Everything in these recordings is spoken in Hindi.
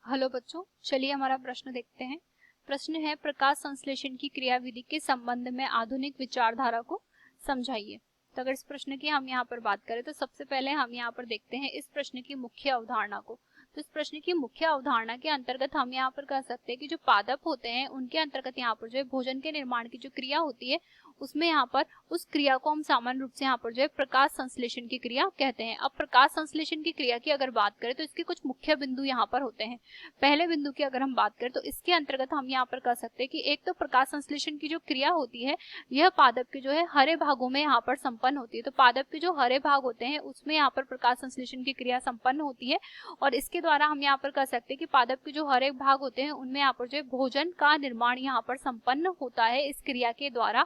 हेलो बच्चों, चलिए हमारा प्रश्न देखते हैं। प्रश्न है, प्रकाश संश्लेषण की क्रियाविधि के संबंध में आधुनिक विचारधारा को समझाइए। तो अगर इस प्रश्न की हम यहाँ पर बात करें तो सबसे पहले हम यहाँ पर देखते हैं इस प्रश्न की मुख्य अवधारणा को। तो इस प्रश्न की मुख्य अवधारणा के अंतर्गत हम यहाँ पर कह सकते हैं कि जो पादप होते हैं उनके अंतर्गत यहाँ पर जो है भोजन के निर्माण की जो क्रिया होती है उसमें यहाँ पर उस क्रिया को हम सामान्य रूप से यहाँ पर जो है प्रकाश संश्लेषण की क्रिया कहते हैं। अब प्रकाश संश्लेषण की क्रिया की अगर बात करें तो इसके कुछ मुख्य बिंदु यहाँ पर होते हैं। पहले बिंदु की अगर हम बात करें तो इसके अंतर्गत हम यहाँ पर कह सकते हैं कि एक तो प्रकाश संश्लेषण की जो क्रिया होती है यह पादप के जो है हरे भागों में यहाँ पर संपन्न होती है। तो पादप के जो हरे भाग होते हैं उसमें यहाँ पर प्रकाश संश्लेषण की क्रिया संपन्न होती है और इसके द्वारा हम यहाँ पर कह सकते हैं कि पादप के जो हरे भाग होते हैं उनमें यहाँ पर जो है भोजन का निर्माण यहाँ पर संपन्न होता है इस क्रिया के द्वारा।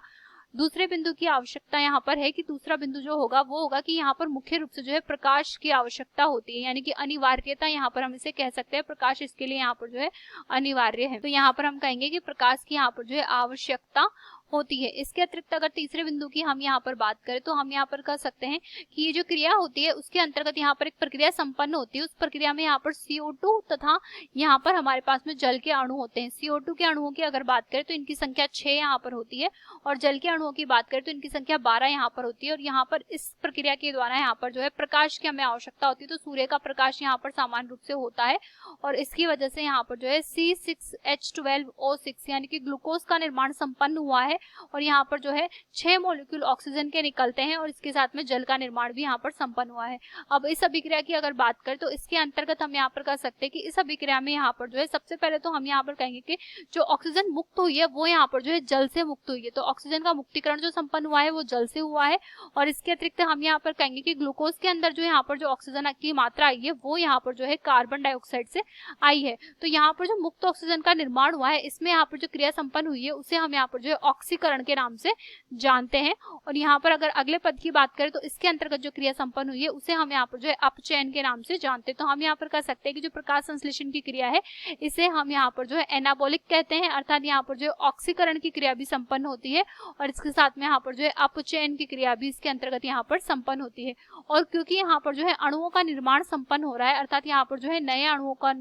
दूसरे बिंदु की आवश्यकता यहाँ पर है कि दूसरा बिंदु जो होगा वो होगा कि यहाँ पर मुख्य रूप से जो है प्रकाश की आवश्यकता होती है, यानी कि अनिवार्यता यहाँ पर हम इसे कह सकते हैं। प्रकाश इसके लिए यहाँ पर जो है अनिवार्य है। तो यहाँ पर हम कहेंगे कि प्रकाश की यहाँ पर जो है आवश्यकता होती है। इसके अतिरिक्त अगर तीसरे बिंदु की हम यहाँ पर बात करें तो हम यहाँ पर कह सकते हैं कि ये जो क्रिया होती है उसके अंतर्गत यहाँ पर एक प्रक्रिया संपन्न होती है। उस प्रक्रिया में यहाँ पर CO2 तथा यहाँ पर हमारे पास में जल के अणु होते हैं। CO2 के अणुओं की अगर बात करें तो इनकी संख्या 6 यहाँ पर होती है और जल के अणुओं की बात करें तो इनकी संख्या 12 यहाँ पर होती है। और यहाँ पर इस प्रक्रिया के द्वारा यहाँ पर जो है प्रकाश की हमें आवश्यकता होती है। तो सूर्य का प्रकाश यहाँ पर सामान्य रूप से होता है और इसकी वजह से यहाँ पर जो है C6H12O6 यानी कि ग्लूकोज का निर्माण संपन्न हुआ है और यहाँ पर जो है 6 मॉलिक्यूल ऑक्सीजन के निकलते हैं और इसके साथ में जल का निर्माण भी यहाँ पर संपन्न हुआ है। अब इस अभिक्रिया की अगर बात करें तो इसके अंतर्गत हम यहाँ पर कह सकते हैं कि इस अभिक्रिया में यहाँ पर जो है सबसे पहले तो हम यहाँ पर कहेंगे कि जो ऑक्सीजन मुक्त हुई है वो यहाँ पर जो है जल से मुक्त हुई है। तो ऑक्सीजन का मुक्तिकरण जो संपन्न हुआ है वो जल से हुआ है और इसके अतिरिक्त हम यहाँ पर कहेंगे कि ग्लूकोज के अंदर जो यहाँ पर जो ऑक्सीजन की मात्रा आई है वो यहाँ पर जो है कार्बन डाइऑक्साइड से आई है। तो यहाँ पर जो मुक्त ऑक्सीजन का निर्माण हुआ है इसमें यहाँ पर जो क्रिया संपन्न हुई है उसे हम यहाँ पर जो है ऑक्सीकरण के नाम से जानते हैं। और यहाँ पर अगर अगले पद की बात करें तो इसके अंतर्गत जो क्रिया संपन्न हुई है उसे हम यहाँ पर जो है अपचयन के नाम से जानते हैं। तो हम यहाँ पर कह सकते हैं कि जो प्रकाश संश्लेषण की क्रिया है इसे हम यहाँ पर जो है एनाबॉलिक कहते हैं, अर्थात यहाँ पर जो है ऑक्सीकरण की क्रिया भी संपन्न होती है और इसके साथ में यहाँ पर जो है अपचयन की क्रिया भी इसके अंतर्गत यहाँ पर संपन्न होती है। और क्योंकि यहाँ पर जो है अणुओं का निर्माण संपन्न हो रहा है, अर्थात यहाँ पर जो है नए अणुओं का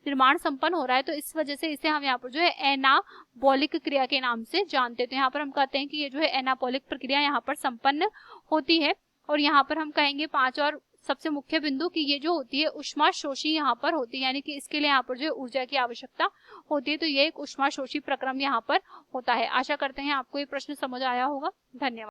निर्माण संपन्न हो रहा है, तो इस वजह से इसे हम यहाँ पर जो है एनाबॉलिक क्रिया के नाम से जानते हैं। तो यहाँ पर हम कहते हैं कि ये जो है एनाबॉलिक प्रक्रिया यहाँ पर संपन्न होती है। और यहाँ पर हम कहेंगे 5 और सबसे मुख्य बिंदु कि ये जो होती है ऊष्माशोषी यहाँ पर होती है, यानी कि इसके लिए यहाँ पर जो है ऊर्जा की आवश्यकता होती है। तो ये एक ऊष्माशोषी प्रक्रम यहाँ पर होता है। आशा करते हैं आपको ये प्रश्न समझ आया होगा। धन्यवाद।